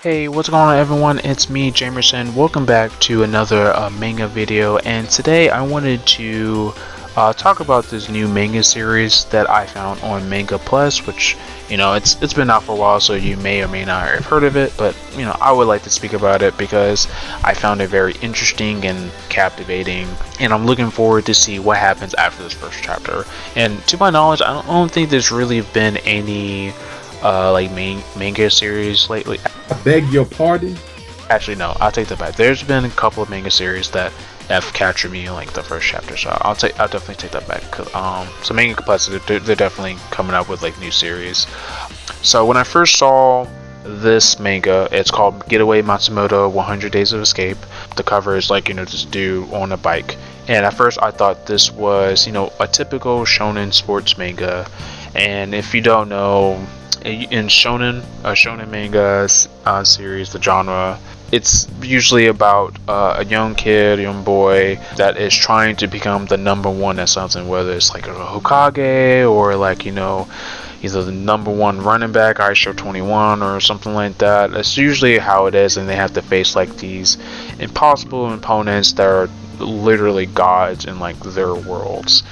Hey, what's going on everyone? It's me, Jamerson. Welcome back to another manga video, and today I wanted to talk about this new manga series that I found on Manga Plus, which, it's been out for a while, so you may or may not have heard of it, but, I would like to speak about it because I found it very interesting and captivating, and I'm looking forward to see what happens after this first chapter. And to my knowledge, I don't think there's really been any manga series lately. I beg your pardon? Actually, no, I'll take that back. There's been a couple of manga series that have captured me in like the first chapter, so I'll definitely take that back. So Manga Plus, they're definitely coming out with like new series. So when I first saw this manga, it's called Get Away Matsumoto 100 Days of Escape. The cover is like, this dude on a bike. And at first I thought this was, a typical shonen sports manga. And if you don't know, in shonen manga series, the genre, it's usually about a young boy that is trying to become the number one at something, whether it's like a Hokage or like, either the number one running back, ISO 21 or something like that. That's usually how it is, and they have to face like these impossible opponents that are literally gods in like their worlds.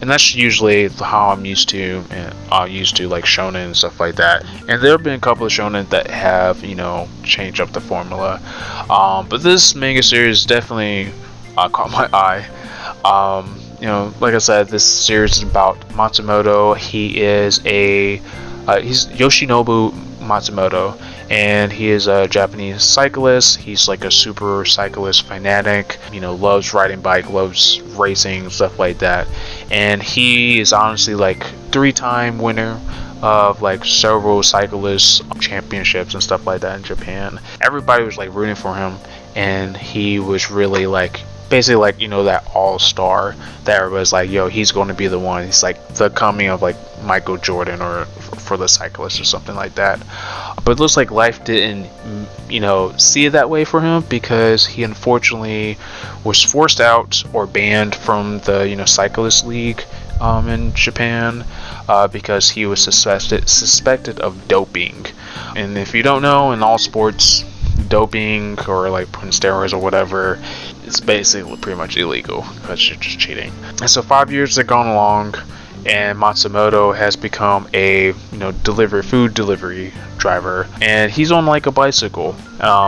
And that's usually how I'm used to like shonen and stuff like that. And there have been a couple of shonen that have, changed up the formula. But this manga series definitely caught my eye. Like I said, this series is about Matsumoto. He is he's Yoshinobu Matsumoto, and he is a Japanese cyclist. He's like a super cyclist fanatic, loves riding bike, loves racing, stuff like that. And he is honestly like 3-time winner of like several cyclist championships and stuff like that in Japan. Everybody was like rooting for him, and he was really like basically like that all-star that everybody's like, yo, he's going to be the one. He's like the coming of like Michael Jordan or for the cyclist or something like that. But it looks like life didn't see it that way for him, because he unfortunately was forced out or banned from the cyclist league in Japan because he was suspected of doping. And if you don't know, in all sports, doping or like putting steroids or whatever, it's basically pretty much illegal because you're just cheating. And so 5 years have gone along, and Matsumoto has become a food delivery driver, and he's on like a bicycle.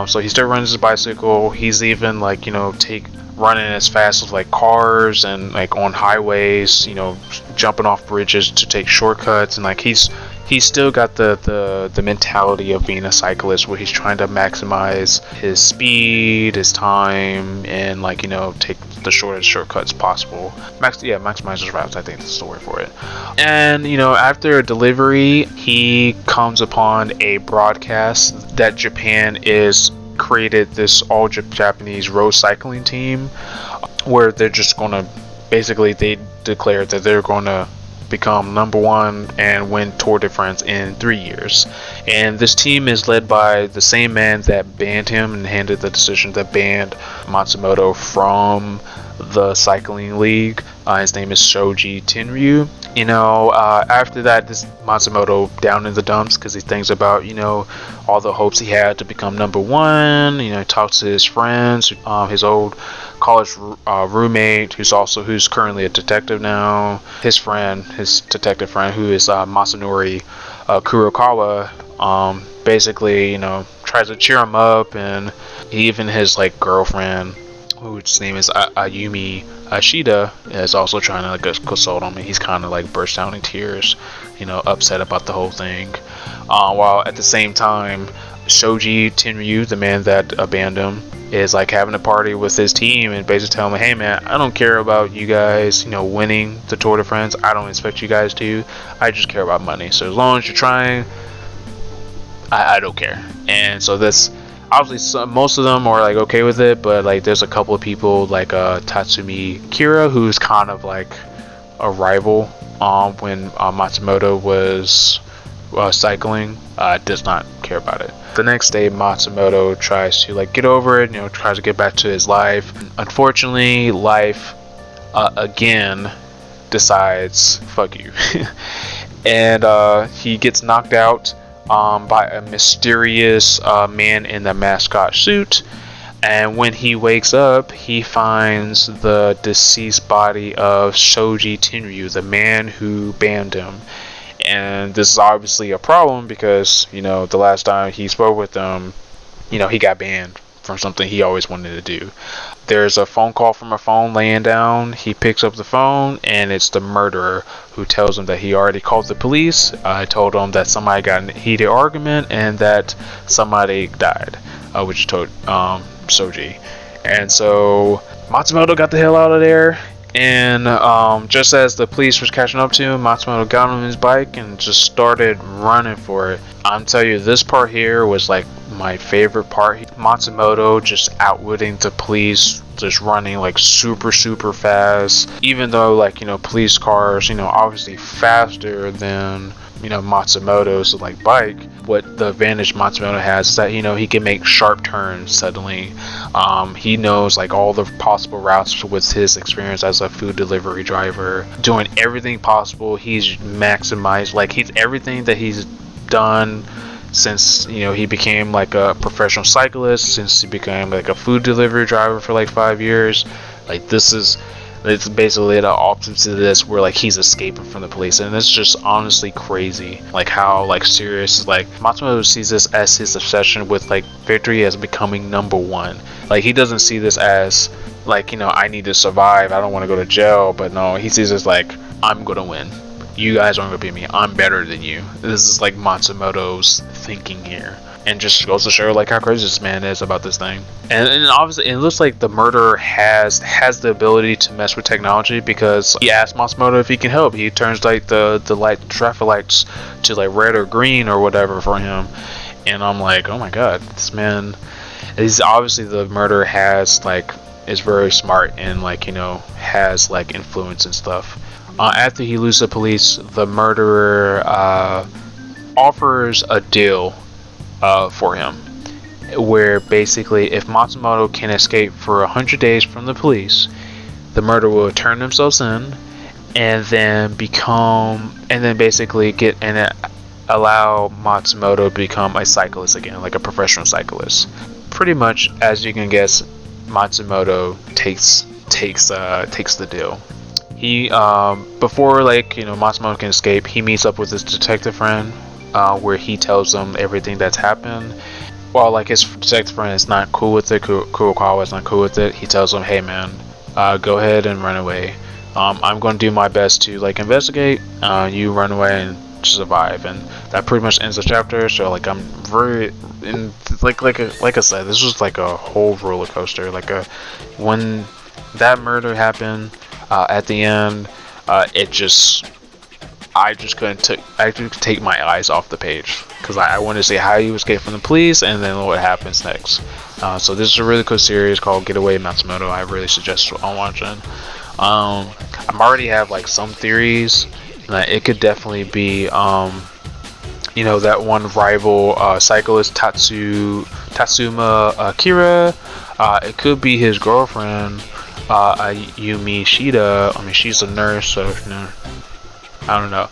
So he still runs his bicycle. He's even like running as fast as like cars, and like on highways, jumping off bridges to take shortcuts, and like he's still got the mentality of being a cyclist, where he's trying to maximize his speed, his time, and like take the shortest shortcuts possible. Maximize his routes, I think that's the word for it. And after a delivery, he comes upon a broadcast that Japan is created this all Japanese road cycling team, where they're just gonna basically, they declared that they're gonna become number one and win Tour de France in 3 years. And this team is led by the same man that banned him and handed the decision that banned Matsumoto from the cycling league. His name is Shoji Tenryu. After that, this Matsumoto down in the dumps because he thinks about all the hopes he had to become number one. He talks to his friends, his old college roommate, who's currently a detective now. His detective friend, who is Masanori Kurokawa, basically tries to cheer him up, and even his like girlfriend, whose name is Ayumi Ashida, is also trying to like console him, and he's kind of like burst down in tears, upset about the whole thing. While at the same time, Shoji Tenryu, the man that abandoned him, is like having a party with his team and basically telling him, hey man, I don't care about you guys, winning the Tour de France. I don't expect you guys to. I just care about money. So as long as you're trying, I don't care. And so this, obviously most of them are like okay with it, but like there's a couple of people like Tatsumi Kira, who's kind of like a rival when Matsumoto was cycling, does not care about it. The next day, Matsumoto tries to like get over it, tries to get back to his life. Unfortunately, life again decides fuck you. And he gets knocked out by a mysterious man in a mascot suit. And when he wakes up, he finds the deceased body of Shoji Tenryu, the man who banned him. And this is obviously a problem because, the last time he spoke with them, he got banned from something he always wanted to do. There's a phone call from a phone laying down. He picks up the phone, and it's the murderer who tells him that he already called the police. Told him that somebody got in a heated argument and that somebody died, which told Shoji. And so Matsumoto got the hell out of there. And just as the police was catching up to him, Matsumoto got on his bike and just started running for it. I'm telling you, this part here was like my favorite part. Matsumoto just outwitting the police, just running like super fast. Even though police cars, obviously faster than Matsumoto's like bike. What the advantage Matsumoto has is that he can make sharp turns suddenly. He knows like all the possible routes with his experience as a food delivery driver, doing everything possible. He's maximized he's everything that he's done since he became like a professional cyclist, since he became like a food delivery driver for like 5 years. It's basically the opposite to this, where he's escaping from the police, and it's just honestly crazy how serious Matsumoto sees this as his obsession with victory as becoming number one. He doesn't see this as I need to survive, I don't want to go to jail, but no, he sees this I'm gonna win. You guys aren't gonna beat me. I'm better than you. This is Matsumoto's thinking here. And just goes to show how crazy this man is about this thing. And obviously it looks like the murderer has the ability to mess with technology, because he asked Matsumoto if he can help. He turns the traffic lights to red or green or whatever for him. And I'm like, oh my god, this man is obviously, the murderer has is very smart and has influence and stuff. After he loses the police, the murderer offers a deal for him, where basically if Matsumoto can escape for 100 days from the police, the murderer will turn themselves in and then basically allow Matsumoto to become a cyclist again, like a professional cyclist. Pretty much, as you can guess, Matsumoto takes the deal. He before Matsumoto can escape, he meets up with his detective friend, where he tells them everything that's happened. While his detective friend is not cool with it, Kurokawa is not cool with it, he tells him, hey man, go ahead and run away. I'm going to do my best to investigate. You run away and survive. And that pretty much ends the chapter. So I'm very like I said, this was a whole roller coaster. When that murder happened at the end, I just couldn't take my eyes off the page, because I wanted to see how you escape from the police and then what happens next. So this is a really cool series called Get Away Matsumoto. I really suggest on watching. I already have some theories that it could definitely be that one rival cyclist Tatsuma Akira. It could be his girlfriend Yumi Shida. I mean, she's a nurse, so I don't know.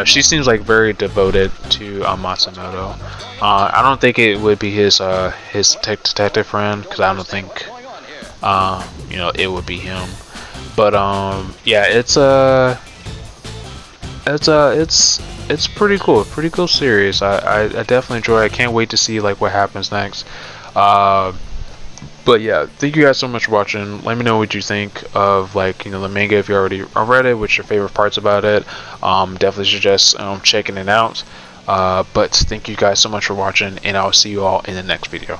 She seems very devoted to Matsumoto. I don't think it would be his detective friend, because I don't think it would be him. But yeah, it's pretty cool. Pretty cool series. I definitely enjoy it. I can't wait to see what happens next. But yeah, thank you guys so much for watching. Let me know what you think of the manga, if you already read it, what's your favorite parts about it. Definitely suggest checking it out. But thank you guys so much for watching, and I'll see you all in the next video.